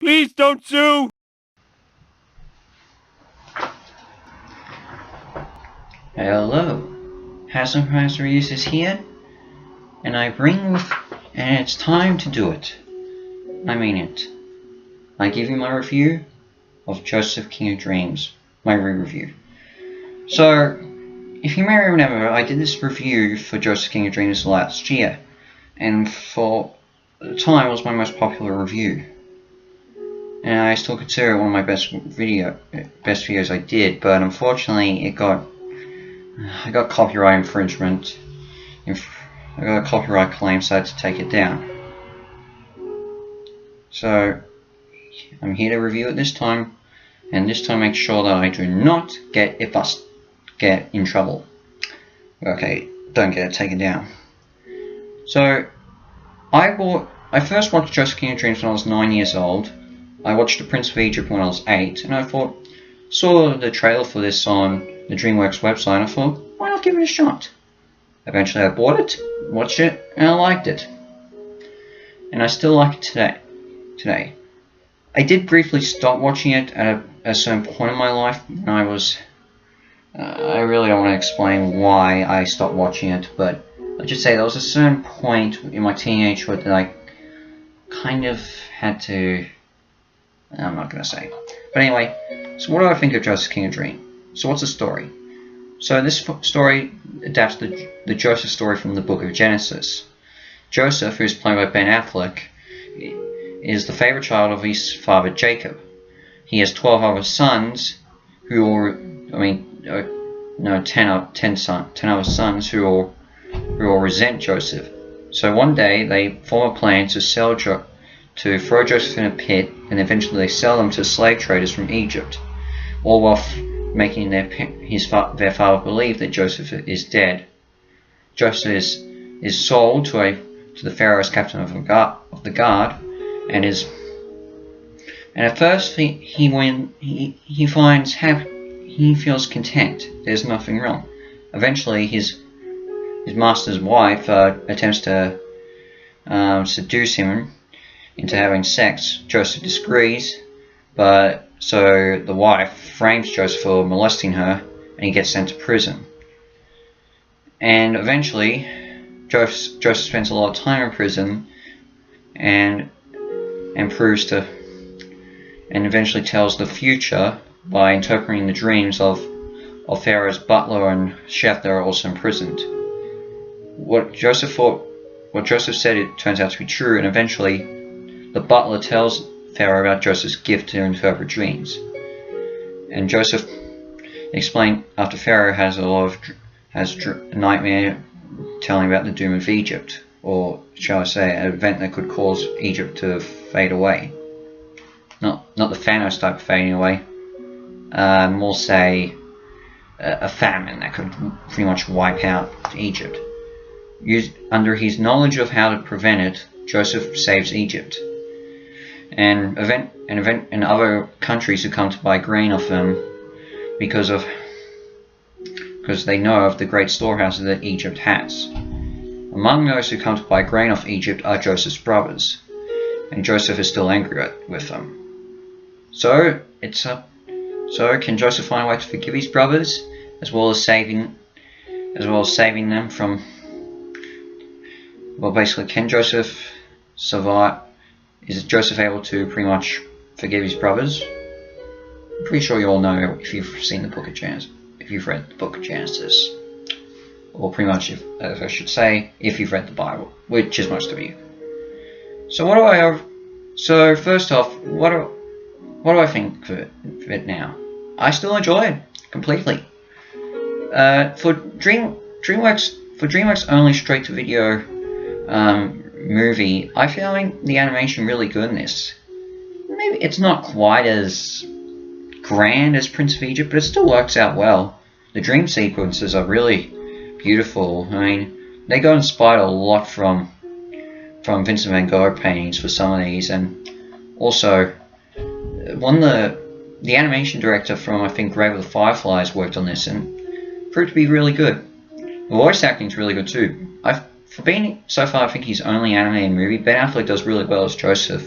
Please don't sue! Hello, Hassan Price Reviews is here, and and it's time to do it. I mean it. I give you my review of Joseph King of Dreams, my re-review. So, if you may remember, I did this review for Joseph King of Dreams last year, and for the time it was my most popular review. And I still consider it one of my best videos I did, but unfortunately I got copyright infringement. I got a copyright claim, so I had to take it down. So I'm here to review it this time, and this time make sure that I do not get in trouble. Okay, don't get it taken down. So I first watched Joseph King of Dreams when I was 9 years old. I watched The Prince of Egypt when I was 8, and I saw the trailer for this on the DreamWorks website, and I thought, why not give it a shot? Eventually I bought it, watched it, and I liked it. And I still like it today. I did briefly stop watching it at a certain point in my life when I was... I really don't want to explain why I stopped watching it, but let's just say there was a certain point in my teenagehood that I kind of had to... I'm not going to say. But anyway, so what do I think of Joseph King of Dreams? So what's the story? So this story adapts the Joseph story from the book of Genesis. Joseph, who is played by Ben Affleck, is the favorite child of his father Jacob. He has 12 other sons who all, 10 other sons who all resent Joseph. So one day they form a plan to throw Joseph in a pit, and eventually they sell them to slave traders from Egypt, all while making their father believe that Joseph is dead. Joseph is sold to the Pharaoh's captain of the guard, and at first he feels content. There's nothing wrong. Eventually his master's wife attempts to seduce him into having sex. Joseph disagrees, so the wife frames Joseph for molesting her, and he gets sent to prison. And eventually, Joseph spends a lot of time in prison, and eventually tells the future by interpreting the dreams of Pharaoh's butler and chef that are also imprisoned. What Joseph said, it turns out to be true, and eventually the butler tells Pharaoh about Joseph's gift to interpret dreams. And Joseph explained after Pharaoh has a nightmare telling about the doom of Egypt, or shall I say, an event that could cause Egypt to fade away. Not the Thanos type of fading away. More say a famine that could pretty much wipe out Egypt. Under his knowledge of how to prevent it, Joseph saves Egypt. And other countries who come to buy grain off them because they know of the great storehouses that Egypt has. Among those who come to buy grain off Egypt are Joseph's brothers, and Joseph is still angry with them. So can Joseph find a way to forgive his brothers, as well as saving them from? Well, basically, can Joseph survive? Is Joseph able to pretty much forgive his brothers? I'm pretty sure you all know if you've seen the book of Genesis, if you've read the book of Genesis, or pretty much, if you've read the Bible, which is most of you. So first off, what do I think of it now? I still enjoy it completely. For DreamWorks only straight-to-video movie, I found the animation really good in this. Maybe it's not quite as grand as Prince of Egypt, but it still works out well. The dream sequences are really beautiful. I mean, they got inspired a lot from Vincent van Gogh paintings for some of these, and also the animation director from, I think, Grave of the Fireflies worked on this and proved to be really good. The voice acting is really good too. For being so far, I think his only animated movie, Ben Affleck does really well as Joseph.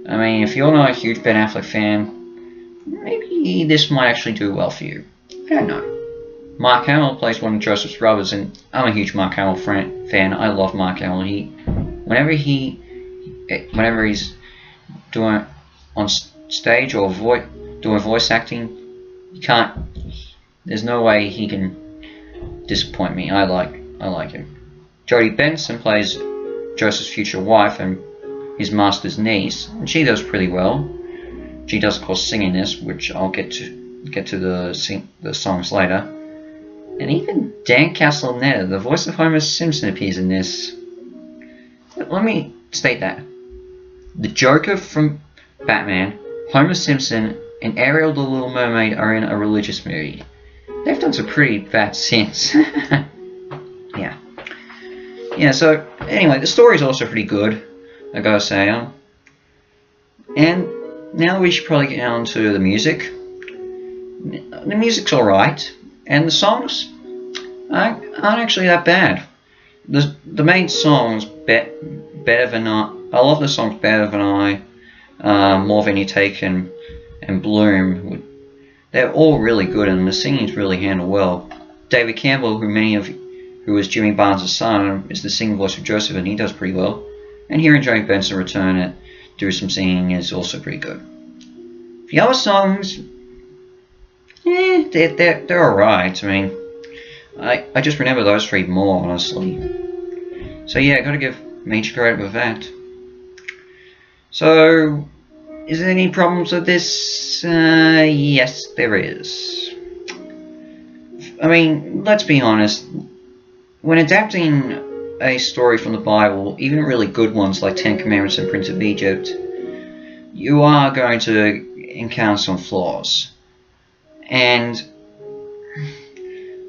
I mean, if you're not a huge Ben Affleck fan, maybe this might actually do well for you. I don't know. Mark Hamill plays one of Joseph's brothers, and I'm a huge Mark Hamill fan. I love Mark Hamill. Whenever he's doing on stage or doing voice acting, there's no way he can disappoint me. I like him. Jodi Benson plays Joseph's future wife and his master's niece, and she does pretty well. She does, of course, sing in this, which I'll get to the songs later. And even Dan Castellaneta, the voice of Homer Simpson, appears in this. Let me state that the Joker from Batman, Homer Simpson, and Ariel the Little Mermaid are in a religious movie. They've done some pretty bad sins. Yeah, so anyway, the story's also pretty good, I gotta say. And now we should probably get on to the music. The music's alright, and the songs aren't actually that bad. The main songs, Better Than I love the songs Better Than I, More Than You Take, and Bloom. They're all really good, and the singing's really handled well. David Campbell, who was Jimmy Barnes' son, is the singing voice of Joseph, and he does pretty well. And hearing Jodi Benson return and do some singing is also pretty good. The other songs, they're alright. I mean, I just remember those three more, honestly. So yeah, gotta give major credit with that. So, is there any problems with this? Yes, there is. I mean, let's be honest. When adapting a story from the Bible, even really good ones like Ten Commandments and Prince of Egypt, you are going to encounter some flaws. And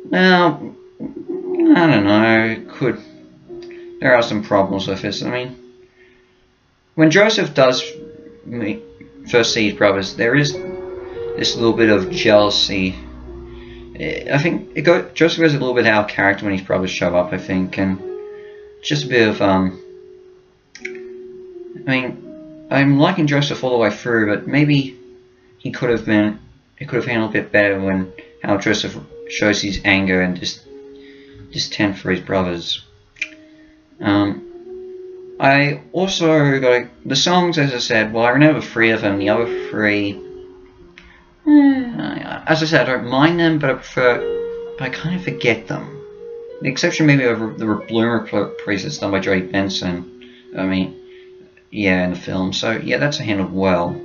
now, I don't know, there are some problems with this. I mean, when Joseph does first see his brothers, there is this little bit of jealousy. I think Joseph goes a little bit out of character when his brothers show up, I think, and just a bit of, I mean, I'm liking Joseph all the way through, but maybe he could have handled a bit better when how Joseph shows his anger and disdain for his brothers. I also got the songs, as I said. Well, I remember 3 of them. The other 3, as I said, I don't mind them, but I kind of forget them. The exception maybe of the Bloom reprise that's done by Jodi Benson. I mean, yeah, in the film. So yeah, that's handled well.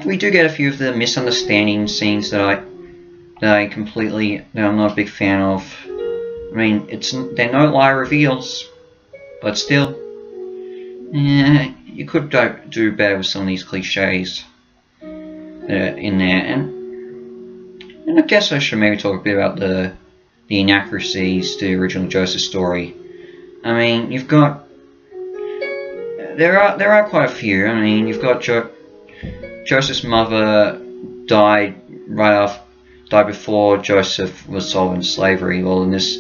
We do get a few of the misunderstanding scenes that I'm not a big fan of. I mean, they're no lie reveals, but still, yeah, you could do better with some of these cliches in there. And I guess I should maybe talk a bit about the inaccuracies to the original Joseph story. I mean, you've got there are quite a few. I mean, you've got Joseph's mother died before Joseph was sold into slavery. Well, in this,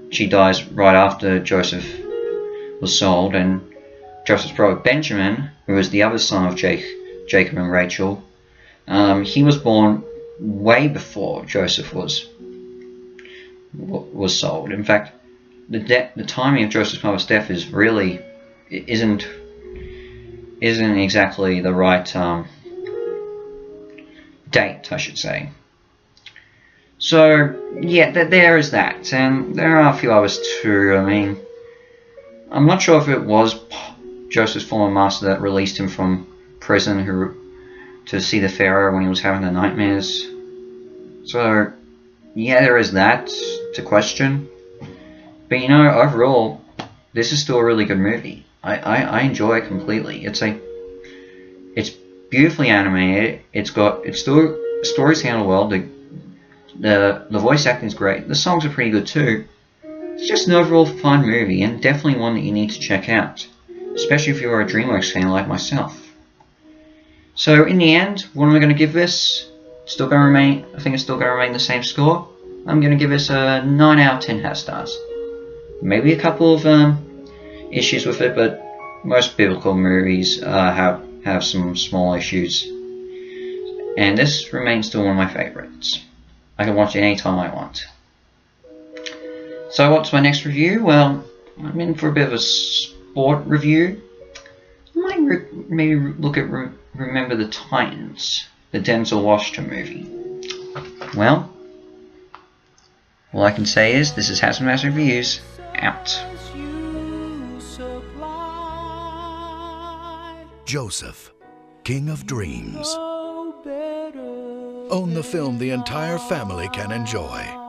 she dies right after Joseph was sold, and Joseph's brother Benjamin, who was the other son of Jacob and Rachel, he was born way before Joseph was sold. In fact, the timing of Joseph's mother's death isn't exactly the right date, I should say. So yeah, there is that, and there are a few others too. I mean, I'm not sure if it was Joseph's former master that released him from prison to see the Pharaoh when he was having the nightmares. So yeah, there is that to question. But you know, overall, this is still a really good movie. I enjoy it completely. It's beautifully animated. The story's handled well. The voice acting's great. The songs are pretty good too. It's just an overall fun movie, and definitely one that you need to check out, especially if you're a DreamWorks fan like myself. So in the end, what am I going to give this? I think it's still going to remain the same score. I'm going to give this a 9 out of 10 half stars. Maybe a couple of issues with it, but most biblical movies have some small issues. And this remains still one of my favorites. I can watch it anytime I want. So what's my next review? Well, I'm in for a bit of a sport review. I might maybe look at Remember the Titans, the Denzel Washington movie. Well, all I can say is this is Hassan Mass Reviews, out. Joseph, King of Dreams. Own the film the entire family can enjoy.